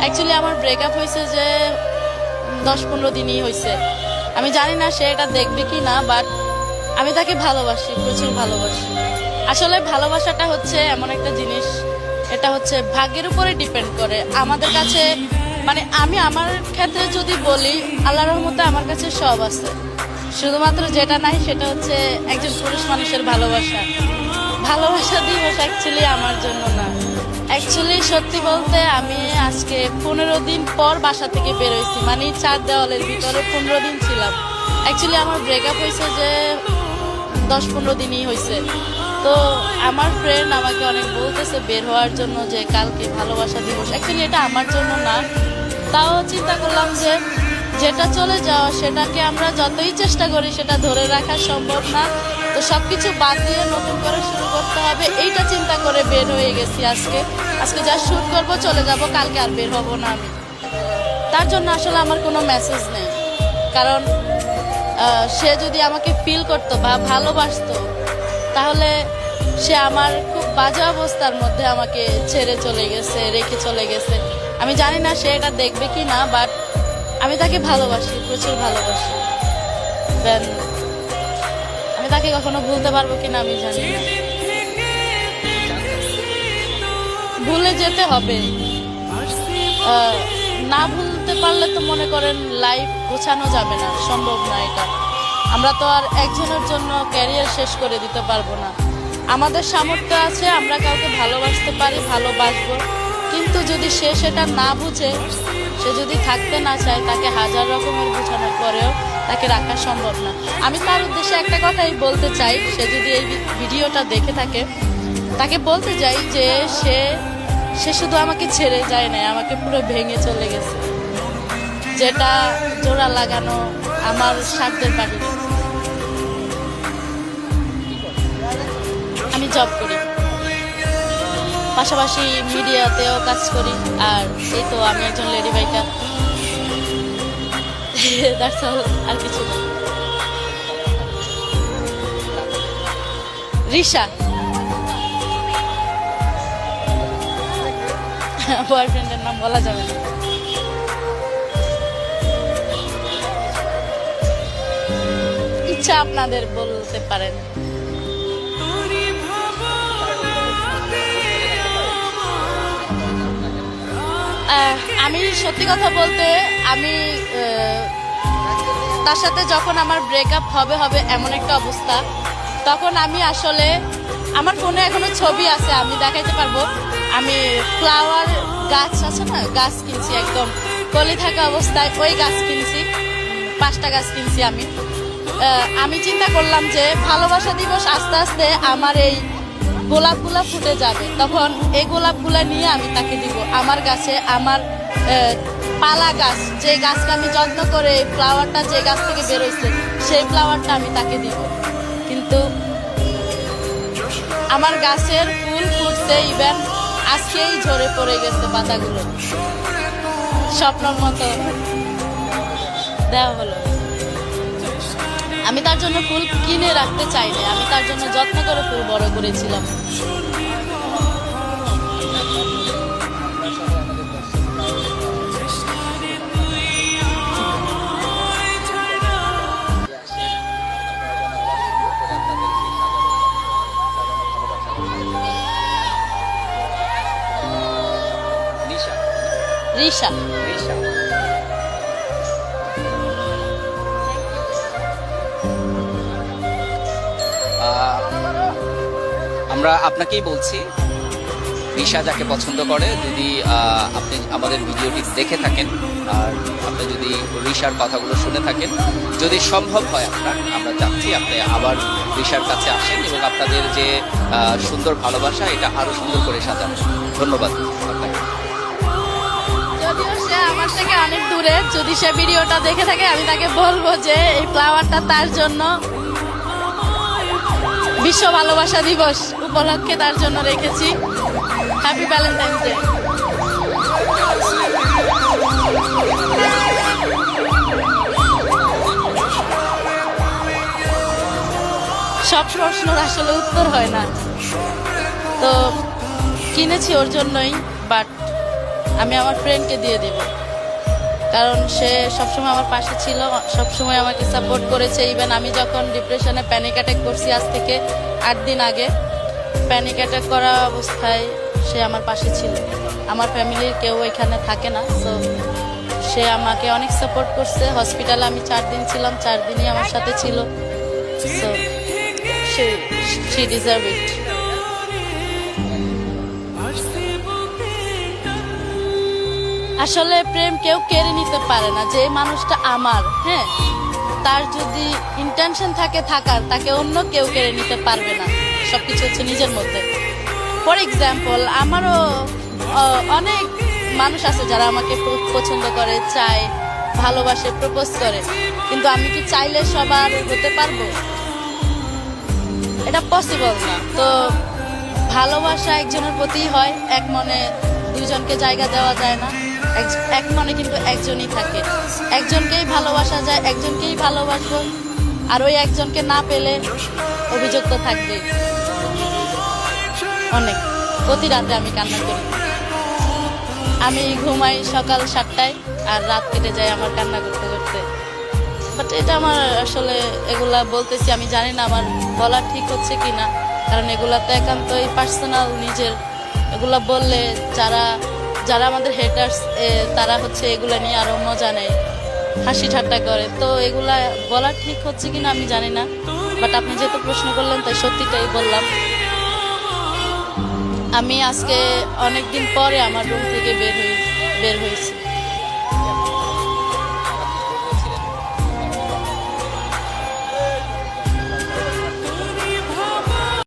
Actually আমার breakup হয়েছে যে 10-15 দিনই হয়েছে। আমি জানি না সে এটা দেখবে কি না, বাট আমি তাকে ভালোবাসি, প্রচুর ভালোবাসি। আসলে ভালোবাসাটা হচ্ছে এমন একটা জিনিস, এটা হচ্ছে ভাগ্যের উপরে ডিপেন্ড করে। আমাদের কাছে মানে আমি আমার ক্ষেত্রে যদি বলি, আল্লাহর রহমতে আমার কাছে সব আছে, শুধুমাত্র যেটা নাই সেটা হচ্ছে একজন পুরুষ মানুষের ভালোবাসা। ভালোবাসা দিবস অ্যাকচুয়ালি আমার জন্য না। অ্যাকচুয়ালি সত্যি বলতে আমি আজকে 15 দিন পর বাসা থেকে বেরোইছি, মানে 4 দেওয়ালের ভিতরে 15 দিন ছিলাম। অ্যাকচুয়ালি আমার ব্রেকআপ হয়েছে যে 10-15 দিনই হয়েছে। তো আমার ফ্রেন্ড আমাকে অনেক বলতেছে বের হওয়ার জন্য যে কালকে ভালোবাসা দিবস। অ্যাকচুয়ালি এটা আমার জন্য না, তাও চিন্তা করলাম যে যেটা চলে যাওয়া সেটাকে আমরা যতই চেষ্টা করি সেটা ধরে রাখা সম্ভব না, তো সবকিছু বাদ দিয়ে নতুন করে শুরু করতে হবে, এইটা চিন্তা করে বের হয়ে গেছি। আজকে যা শুট করব চলে যাব, কালকে আর বের হব না আমি। তার জন্য আসলে আমার কোনো মেসেজ নেই, কারণ সে যদি আমাকে ফিল করতো বা ভালোবাসতো তাহলে সে আমার খুব বাজে অবস্থার মধ্যে আমাকে ছেড়ে চলে গেছে, রেখে চলে গেছে। আমি জানি না সে এটা দেখবে কি না, বাট আমি তাকে ভালোবাসি, প্রচুর ভালোবাসি। দেন আমি তাকে কখনো ভুলতে পারবো কিনা আমি জানি না। ভুলে যেতে হবে, না ভুলতে পারলে তো মনে করেন লাইফ গোছানো যাবে না, সম্ভব না এটা। আমরা তো আর একজনের জন্য ক্যারিয়ার শেষ করে দিতে পারবো না। আমাদের সামর্থ্য আছে, আমরা কাউকে ভালোবাসতে পারি, ভালোবাসবো, কিন্তু যদি সে সেটা না বুঝে, সে যদি থাকতে না চায়, তাকে হাজার রকমের বোঝানোর পরেও তাকে রাখা সম্ভব না। আমি তার উদ্দেশ্যে একটা কথাই বলতে চাই, সে যদি এই ভিডিওটা দেখে থাকে, তাকে বলতে চাই যে সে শুধু আমাকে ছেড়ে যায় না, আমাকে পুরো ভেঙে চলে গেছে, যেটা জোড়া লাগানো আমার সাধ্যের বাহিরে। আমি জব করি, পাশাপাশি মিডিয়াতেও কাজ করি, আর এই তো আমি একজন লেডি বাইকার। আর কিছু না। রিশা, বয়ফ্রেন্ডের নাম বলা যাবে না। ইচ্ছা আপনাদের বলতে পারেন। আমি সত্যি কথা বলতে, আমি তার সাথে যখন আমার ব্রেকআপ হবে এমন একটা অবস্থা, তখন আমি আসলে আমার ফোনে এখনো ছবি আছে, আমি দেখাইতে পারবো। আমি ফ্লাওয়ার গাছ আছে না, গাছ কিনছি, একদম কলি থাকা অবস্থায় ওই গাছ কিনছি, 5টা গাছ কিনছি আমি চিন্তা করলাম যে ভালোবাসা দিবস আস্তে আস্তে আমার এই গোলাপগুলা ফুটে যাবে, তখন এই গোলাপগুলা নিয়ে আমি তাকে দিব। আমার গাছে আমার পালা গাছ, যে গাছটা আমি যত্ন করে, ফ্লাওয়ারটা যে গাছ থেকে বেরোইছে সেই ফ্লাওয়ারটা আমি তাকে দিব। কিন্তু আমার গাছের ফুল ফুটছে, ইভেন আজকেই ঝরে পড়ে গেছে পাতাগুলো, স্বপ্নের মতো দেওয়া হলো। আমি তার জন্য ফুল কিনে রাখতে চাইনি, আমি তার জন্য যত্ন করে ফুল বড় করেছিলাম। রিশা, আমরা আপনাকেই বলছি, রিশা যাকে পছন্দ করে, যদি আপনি আমাদের ভিডিওটি দেখে থাকেন আর আপনি যদি রিশার কথাগুলো শুনে থাকেন, যদি সম্ভব হয় আমরা চাচ্ছি আপনি আবার রিশার কাছে আসেন এবং আপনাদের যে সুন্দর ভালোবাসা এটা আরো সুন্দর করে সাজান। ধন্যবাদ আপনাকে। যদিও সে আমার থেকে অনেক দূরে, যদি সে ভিডিওটা দেখে থাকে আমি তাকে বলবো যে এই ফ্লাওয়ারটা তার জন্য, বিশ্ব ভালোবাসা দিবস উপলক্ষে তার জন্য রেখেছি। Happy Valentine's day. সব প্রশ্নের আসলে উত্তর হয় না, তো কিনেছি ওর জন্যই, বাট আমি আমার ফ্রেন্ডকে দিয়ে দেব, কারণ সে সবসময় আমার পাশে ছিল, সবসময় আমাকে সাপোর্ট করেছে। ইভেন আমি যখন ডিপ্রেশনে প্যানিক অ্যাটাক করছি আজ থেকে 8 দিন আগে, প্যানিক অ্যাটাক করা অবস্থায় সে আমার পাশে ছিল। আমার ফ্যামিলির কেউ এখানে থাকে না, সো সে আমাকে অনেক সাপোর্ট করছে। হসপিটালে আমি 4 দিন ছিলাম, 4 দিনই আমার সাথে ছিল। So she deserve it. আসলে প্রেম কেউ কেড়ে নিতে পারে না। যে মানুষটা আমার, হ্যাঁ, তার যদি ইন্টেনশন থাকে থাকার, তাকে অন্য কেউ কেড়ে নিতে পারবে না। সবকিছু হচ্ছে নিজের মধ্যে। ফর এক্সাম্পল, আমারও অনেক মানুষ আছে যারা আমাকে পছন্দ করে, চায়, ভালোবাসে, প্রপোজ করে, কিন্তু আমি কি চাইলে সবার হতে পারবো? এটা পসিবল না। তো ভালোবাসা একজনের প্রতি হয়, এক মনে দুইজনকে জায়গা দেওয়া যায় না। এক মনে কিন্তু একজনই থাকে, একজনকেই ভালোবাসা যায়, একজনকেই ভালোবাসবো, আর ওই একজনকে না পেলে অভিযোগ তো থাকবেই। অনেক, প্রতি রাতে আমি কান্না করি। আমি ঘুমাই সকাল 7টায়, আর রাত কেটে যায় আমার কান্না করতে করতে। বাট এটা আমার আসলে, এগুলা বলতেছি, আমি জানি না আমার বলা ঠিক হচ্ছে কিনা, কারণ এগুলা তো একান্তই পার্সোনাল, নিজের। এগুলা বললে যারা যারা আমাদের হেটার্স, তারা হচ্ছে এগুলা নিয়ে আরো মজা নেয়, হাসি ঠাট্টা করে। তো এগুলা বলা ঠিক হচ্ছে কিনা আমি জানি না, বাট আপনি যেহেতু প্রশ্ন করলেন তাই সত্যিটাই বললাম। আমি আজকে অনেকদিন পরে আমার রুম থেকে বের হয়েছি।